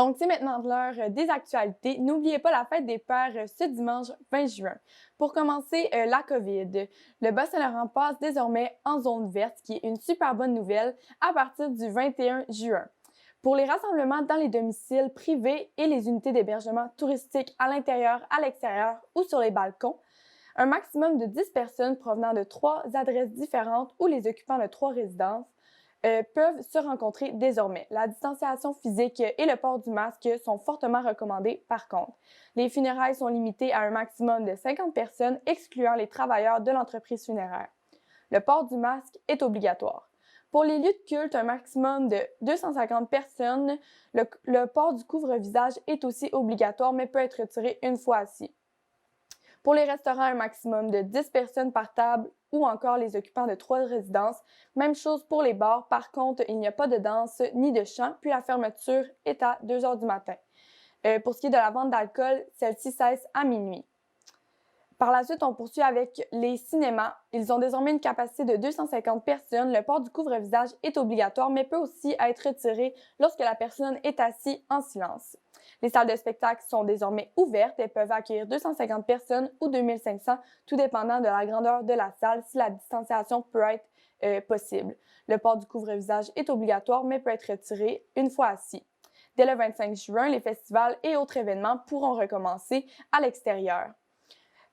Donc, c'est maintenant l'heure des actualités. N'oubliez pas la fête des pères ce dimanche 20 juin. Pour commencer, la COVID. Le Bas-Saint-Laurent passe désormais en zone verte, ce qui est une super bonne nouvelle à partir du 21 juin. Pour les rassemblements dans les domiciles privés et les unités d'hébergement touristique à l'intérieur, à l'extérieur ou sur les balcons, un maximum de 10 personnes provenant de 3 adresses différentes ou les occupants de 3 résidences peuvent se rencontrer désormais. La distanciation physique et le port du masque sont fortement recommandés par contre. Les funérailles sont limitées à un maximum de 50 personnes, excluant les travailleurs de l'entreprise funéraire. Le port du masque est obligatoire. Pour les lieux de culte, un maximum de 250 personnes, le port du couvre-visage est aussi obligatoire, mais peut être retiré une fois assis. Pour les restaurants, un maximum de 10 personnes par table ou encore les occupants de 3 résidences. Même chose pour les bars. Par contre, il n'y a pas de danse ni de chant, puis la fermeture est à 2 heures du matin. Pour ce qui est de la vente d'alcool, celle-ci cesse à minuit. Par la suite, on poursuit avec les cinémas. Ils ont désormais une capacité de 250 personnes. Le port du couvre-visage est obligatoire, mais peut aussi être retiré lorsque la personne est assise en silence. Les salles de spectacle sont désormais ouvertes et peuvent accueillir 250 personnes ou 2500, tout dépendant de la grandeur de la salle, si la distanciation peut être possible. Le port du couvre-visage est obligatoire, mais peut être retiré une fois assis. Dès le 25 juin, les festivals et autres événements pourront recommencer à l'extérieur.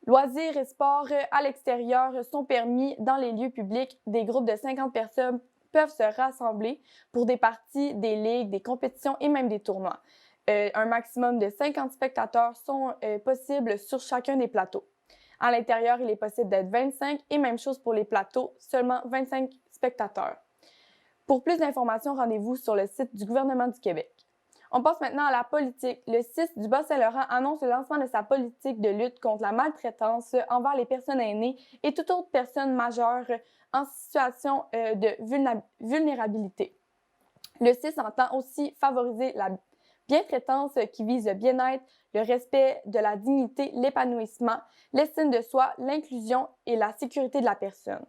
Loisirs et sports à l'extérieur sont permis dans les lieux publics. Des groupes de 50 personnes peuvent se rassembler pour des parties, des ligues, des compétitions et même des tournois. Un maximum de 50 spectateurs sont possibles sur chacun des plateaux. À l'intérieur, il est possible d'être 25 et même chose pour les plateaux, seulement 25 spectateurs. Pour plus d'informations, rendez-vous sur le site du gouvernement du Québec. On passe maintenant à la politique. Le CIS du Bas-Saint-Laurent annonce le lancement de sa politique de lutte contre la maltraitance envers les personnes aînées et toute autre personne majeure en situation de vulnérabilité. Le CIS entend aussi favoriser la bientraitance qui vise le bien-être, le respect de la dignité, l'épanouissement, l'estime de soi, l'inclusion et la sécurité de la personne.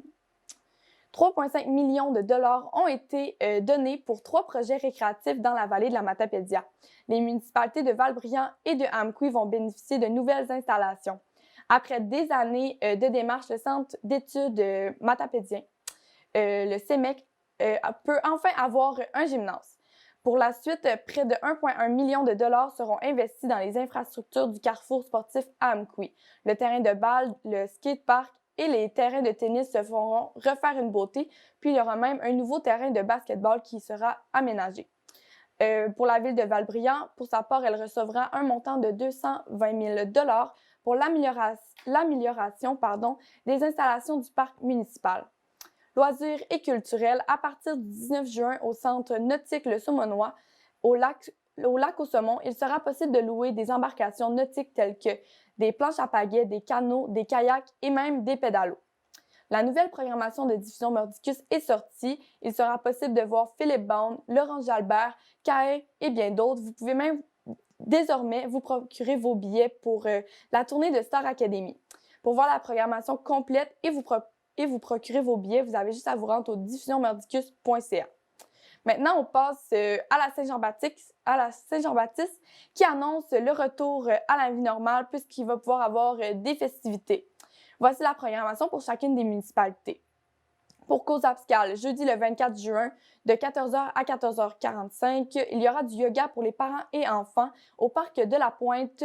3,5 millions de dollars ont été donnés pour 3 projets récréatifs dans la vallée de la Matapédia. Les municipalités de Val-Brillant et de Amqui vont bénéficier de nouvelles installations. Après des années de démarches, le Centre d'études matapédien, le CEMEC, peut enfin avoir un gymnase. Pour la suite, près de 1,1 million de dollars seront investis dans les infrastructures du carrefour sportif à Amqui. Le terrain de balle, le skatepark et les terrains de tennis se feront refaire une beauté, puis il y aura même un nouveau terrain de basketball qui sera aménagé. Pour la ville de Val-Brillant, pour sa part, elle recevra un montant de 220 000 dollars pour l'amélioration des installations du parc municipal. Loisirs et culturels, à partir du 19 juin au centre nautique Le Saumonois, au lac au saumon, il sera possible de louer des embarcations nautiques telles que des planches à pagaie, des canots, des kayaks et même des pédalos. La nouvelle programmation de diffusion Mordicus est sortie. Il sera possible de voir Philippe Bond, Laurent Jalbert, Kae et bien d'autres. Vous pouvez même désormais vous procurer vos billets pour la tournée de Star Academy. Pour voir la programmation complète et vous procurer vos billets, vous avez juste à vous rendre au diffusionmordicus.ca. Maintenant, on passe à la Saint-Jean-Baptiste qui annonce le retour à la vie normale puisqu'il va pouvoir avoir des festivités. Voici la programmation pour chacune des municipalités. Pour Cause Abscale, jeudi le 24 juin, de 14h à 14h45, il y aura du yoga pour les parents et enfants au parc de la Pointe.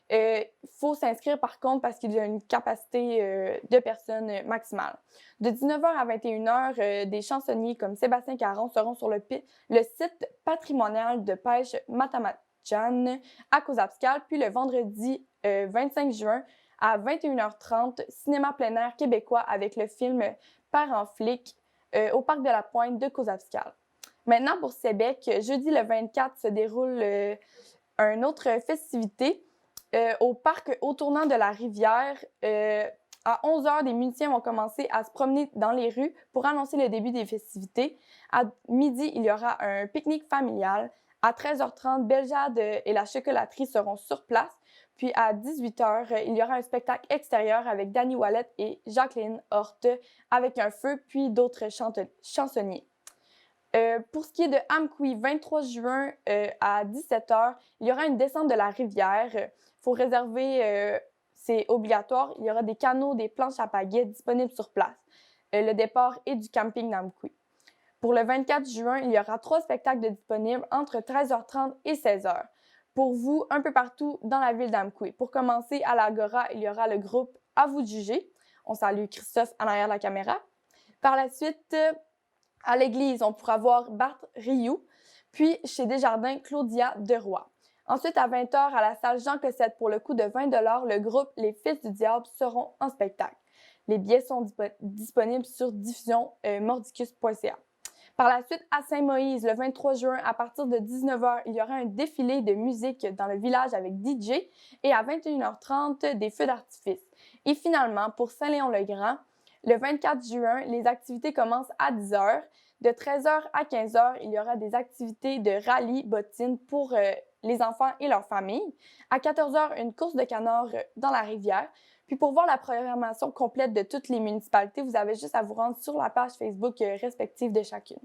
Il faut s'inscrire par contre parce qu'il y a une capacité de personnes maximale. De 19h à 21h, des chansonniers comme Sébastien Caron seront sur le site patrimonial de pêche Matamachan à Cause Abscale, puis le vendredi 25 juin à 21h30, cinéma plein air québécois avec le film Père en flic au parc de la Pointe de Cause Abscale. Maintenant pour Sébec, jeudi le 24 se déroule une autre festivité au parc au tournant de la rivière. À 11h, des musiciens vont commencer à se promener dans les rues pour annoncer le début des festivités. À midi, il y aura un pique-nique familial. À 13h30, Beljade et la chocolaterie seront sur place. Puis à 18h, il y aura un spectacle extérieur avec Danny Wallet et Jacqueline Horte avec un feu, puis d'autres chansonniers. Pour ce qui est de Amqui, 23 juin à 17h, il y aura une descente de la rivière. Il faut réserver, c'est obligatoire. Il y aura des canots, des planches à pagaie disponibles sur place. Le départ est du camping d'Amqui. Pour le 24 juin, il y aura 3 spectacles de disponibles entre 13h30 et 16h. Pour vous, un peu partout dans la ville d'Amqui. Pour commencer, à l'Agora, il y aura le groupe À vous de juger. On salue Christophe en arrière de la caméra. Par la suite, à l'église, on pourra voir Bart Rioux, puis chez Desjardins, Claudia Deroy. Ensuite, à 20h, à la salle Jean Cossette, pour le coût de 20 $, le groupe Les Fils du Diable seront en spectacle. Les billets sont disponibles sur diffusionmordicus.ca. Par la suite, à Saint-Moïse, le 23 juin, à partir de 19h, il y aura un défilé de musique dans le village avec DJ et à 21h30, des feux d'artifice. Et finalement, pour Saint-Léon-le-Grand, le 24 juin, les activités commencent à 10h. De 13h à 15h, il y aura des activités de rallye bottine pour les enfants et leurs familles. À 14h, une course de canards dans la rivière. Puis pour voir la programmation complète de toutes les municipalités, vous avez juste à vous rendre sur la page Facebook respective de chacune.